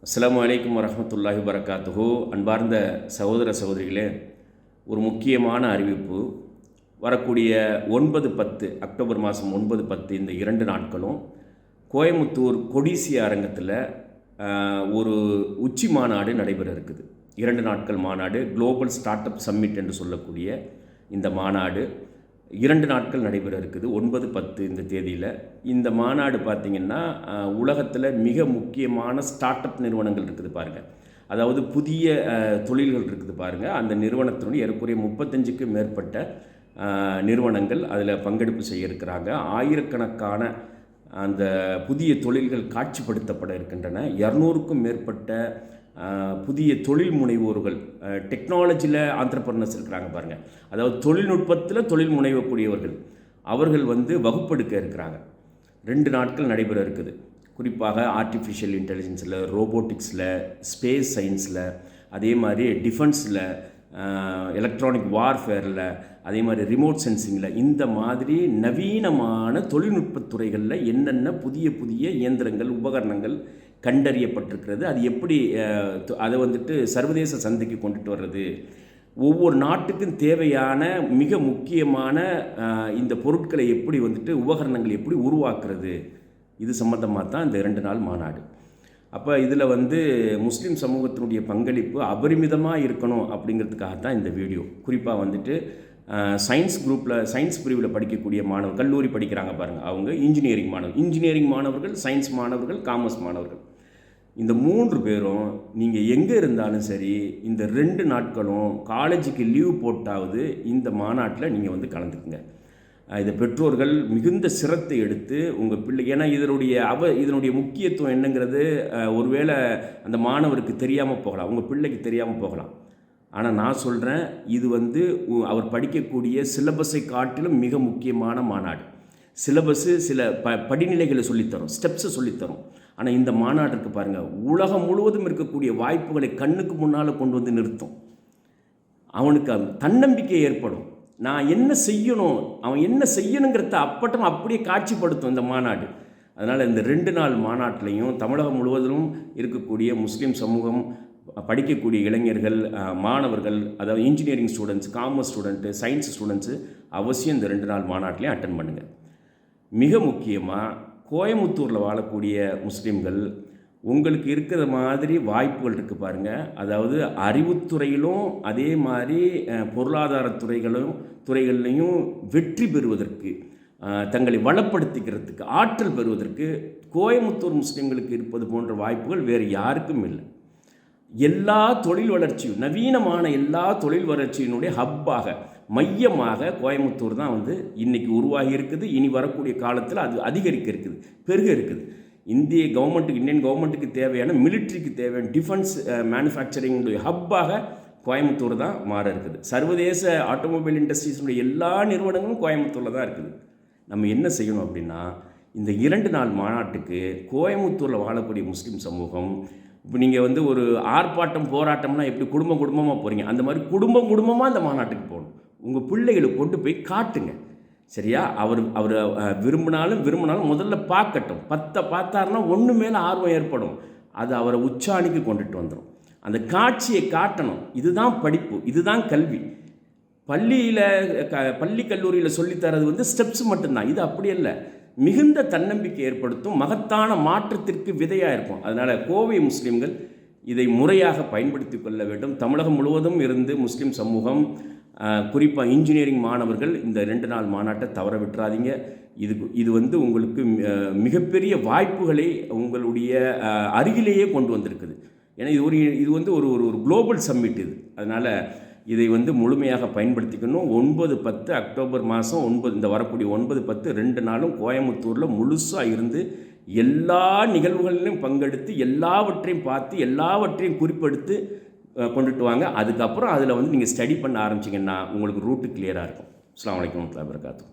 அஸ்ஸலாமு அலைக்கும் வரஹ்மத்துல்லாஹி வபரகாத்துஹு. அன்பார்ந்த சகோதர சகோதரிகளே, ஒரு முக்கியமான அறிவிப்பு. வரக்கூடிய 9-10 அக்டோபர் மாதம் 9-10 இந்த 2 நாட்களும் கோயமுத்தூர் கொடிசியா அரங்கத்தில் ஒரு உச்சி மாநாடு நடைபெற இருக்குது. 2 நாட்கள் மாநாடு, குளோபல் ஸ்டார்ட் அப் சம்மிட் என்று சொல்லக்கூடிய இந்த மாநாடு 2 நாட்கள் நடைபெற இருக்குது. 9-10 இந்த தேதியில். இந்த மாநாடு பார்த்திங்கன்னா உலகத்தில் மிக முக்கியமான ஸ்டார்ட் அப் நிறுவனங்கள் இருக்குது பாருங்கள். அதாவது புதிய தொழில்கள் இருக்குது பாருங்கள். அந்த நிறுவனத்தினுடைய ஏறக்குறைய 35க்கும் மேற்பட்ட நிறுவனங்கள் அதில் பங்கெடுப்பு செய்ய இருக்கிறாங்க. ஆயிரக்கணக்கான அந்த புதிய தொழில்கள் காட்சிப்படுத்தப்பட இருக்கின்றன. 200க்கும் மேற்பட்ட புதிய தொழில் முனைவோர்கள், டெக்னாலஜியில் ஆண்டர்பிரனர்ஸ் இருக்கிறாங்க பாருங்கள். அதாவது தொழில்நுட்பத்தில் தொழில் முனைவக்கூடியவர்கள், அவர்கள் வகுப்பெடுக்க இருக்கிறாங்க. 2 நாட்கள் நடைபெற இருக்குது. குறிப்பாக ஆர்டிஃபிஷியல் இன்டெலிஜென்ஸில், ரோபோட்டிக்ஸில், ஸ்பேஸ் சயின்ஸில், அதே மாதிரி டிஃபென்ஸில், எலக்ட்ரானிக் வார்ஃபேரில், அதே மாதிரி ரிமோட் சென்சிங்கில், இந்த மாதிரி நவீனமான தொழில்நுட்பத் துறைகளில் என்னென்ன புதிய புதிய இயந்திரங்கள், உபகரணங்கள் கண்டறியப்பட்டிருக்கிறது, அது எப்படி அதை சர்வதேச சந்தைக்கு கொண்டுட்டு வர்றது, ஒவ்வொரு நாட்டுக்கும் தேவையான மிக முக்கியமான இந்த பொருட்களை எப்படி உபகரணங்கள் எப்படி உருவாக்குறது, இது சம்மந்தமாக தான் இந்த 2 நாள் மாநாடு. அப்போ இதில் முஸ்லீம் சமூகத்தினுடைய பங்களிப்பு அபரிமிதமாக இருக்கணும் அப்படிங்கிறதுக்காக தான் இந்த வீடியோ. குறிப்பாக சயின்ஸ் குரூப்பில், சயின்ஸ் பிரிவில் படிக்கக்கூடிய மாணவர்கள், கல்லூரி படிக்கிறாங்க பாருங்கள், அவங்க இன்ஜினியரிங் மாணவர்கள், சயின்ஸ் மாணவர்கள், காமர்ஸ் மாணவர்கள், இந்த 3 பேரும் நீங்கள் எங்கே இருந்தாலும் சரி, இந்த 2 நாட்களும் காலேஜுக்கு லீவ் போட்டாவது இந்த மாநாட்டில் நீங்கள் கலந்துக்குங்க. இதை பெற்றோர்கள் மிகுந்த சிரத்தை எடுத்து உங்கள் பிள்ளை, ஏன்னா இதனுடைய முக்கியத்துவம் என்னங்கிறது ஒருவேளை அந்த மாணவருக்கு தெரியாமல் போகலாம், உங்கள் பிள்ளைக்கு தெரியாமல் போகலாம். ஆனால் நான் சொல்கிறேன், இது அவர் படிக்கக்கூடிய சிலபஸை காட்டிலும் மிக முக்கியமான மாநாடு. சிலபஸ்ஸு சில படிநிலைகளை சொல்லித்தரும், ஸ்டெப்ஸை சொல்லித்தரும். ஆனால் இந்த மாநாட்டிற்கு பாருங்கள், உலகம் முழுவதும் இருக்கக்கூடிய வாய்ப்புகளை கண்ணுக்கு முன்னால் கொண்டு நிறுத்தும். அவனுக்கு தன்னம்பிக்கை ஏற்படும். நான் என்ன செய்யணும், அவன் என்ன செய்யணுங்கிறத அப்பட்டம் அப்படியே காட்சிப்படுத்தும் இந்த மாநாடு. அதனால் இந்த 2 நாள் மாநாட்டிலையும் தமிழகம் முழுவதும் இருக்கக்கூடிய முஸ்லீம் சமூகம், படிக்கக்கூடிய இளைஞர்கள், மாணவர்கள், அதாவது engineering students, commerce student, science students அவசியம் இந்த 2 நாள் மாநாட்டிலையும் அட்டன் பண்ணுங்கள். மிக முக்கியமாக கோயமுத்தூரில் வாழக்கூடிய முஸ்லீம்கள், உங்களுக்கு இருக்கிற மாதிரி வாய்ப்புகள் இருக்குது பாருங்கள். அதாவது அறிவுத்துறையிலும் அதே மாதிரி பொருளாதார துறைகள்லையும் வெற்றி பெறுவதற்கு, தங்களை வளப்படுத்திக்கிறதுக்கு, ஆற்றல் பெறுவதற்கு கோயமுத்தூர் முஸ்லீம்களுக்கு இருப்பது போன்ற வாய்ப்புகள் வேறு யாருக்கும் இல்லை. எல்லா தொழில் வளர்ச்சியும், நவீனமான எல்லா தொழில் வளர்ச்சியினுடைய ஹப்பாக, மையமாக கோயமுத்தூர் தான் இன்றைக்கி உருவாகி இருக்குது. இனி வரக்கூடிய காலத்தில் அது அதிகரிக்க இருக்குது, பெருக இருக்குது. இந்தியன் கவர்மெண்ட்டுக்கு தேவையான, மிலிட்ரிக்கு தேவையான டிஃபென்ஸ் மேனுஃபேக்சரிங்குடைய ஹப்பாக கோயமுத்தூர் தான் மாற இருக்குது. சர்வதேச ஆட்டோமொபைல் இண்டஸ்ட்ரீஸுடைய எல்லா நிறுவனங்களும் கோயமுத்தூரில் தான் இருக்குது. நம்ம என்ன செய்யணும் அப்படின்னா, இந்த 2 நாள் மாநாட்டுக்கு கோயமுத்தூரில் வாழக்கூடிய முஸ்லீம் சமூகம், இப்போ நீங்கள் ஒரு ஆர்ப்பாட்டம் போராட்டம்னா எப்படி குடும்பமாக போகிறீங்க, அந்த மாதிரி குடும்பமாக அந்த மாநாட்டுக்கு போகணும். உங்கள் பிள்ளைகளை கொண்டு போய் காட்டுங்க, சரியா? அவர் விரும்பினாலும் முதல்ல பார்க்கட்டும். 10 பார்த்தாருன்னா 1 மேலே ஆர்வம் ஏற்படும். அது அவரை உச்சாணிக்கு கொண்டுட்டு வந்துடும். அந்த காட்சியை காட்டணும். இதுதான் படிப்பு, இதுதான் கல்வி. பள்ளி கல்லூரியில் சொல்லித்தரது ஸ்டெப்ஸ் மட்டும்தான். இது அப்படி இல்லை, மிகுந்த தன்னம்பிக்கை ஏற்படுத்தும், மகத்தான மாற்றத்திற்கு விதையாக இருக்கும். அதனால் கோவை முஸ்லீம்கள் இதை முறையாக பயன்படுத்தி கொள்ள வேண்டும். தமிழகம் முழுவதும் இருந்து முஸ்லீம் சமூகம், குறிப்பாக இன்ஜினியரிங் மாணவர்கள் இந்த 2 நாள் மாநாட்டை தவற விட்டுறாதீங்க. இது உங்களுக்கு மிகப்பெரிய வாய்ப்புகளை உங்களுடைய அருகிலேயே கொண்டு வந்திருக்குது. ஏன்னா இது ஒரு குளோபல் சம்மிட் இது. அதனால் இதை முழுமையாக பயன்படுத்திக்கணும். 9-10 அக்டோபர் மாதம் 9 இந்த வரக்கூடிய 9-10 2 நாளும் கோயமுத்தூரில் முழுசாக இருந்து எல்லா நிகழ்வுகளிலும் பங்கெடுத்து எல்லாவற்றையும் பார்த்து எல்லாவற்றையும் குறிப்பெடுத்து கொண்டுட்டு வாங்க. அதுக்கப்புறம் அதில் நீங்கள் ஸ்டடி பண்ண ஆரம்பிச்சிங்கன்னா உங்களுக்கு ரூட்டு கிளியராக இருக்கும். அஸ்ஸலாமு அலைக்கும் வரஹ்மத்துல்லாஹி வபரகாத்துஹு.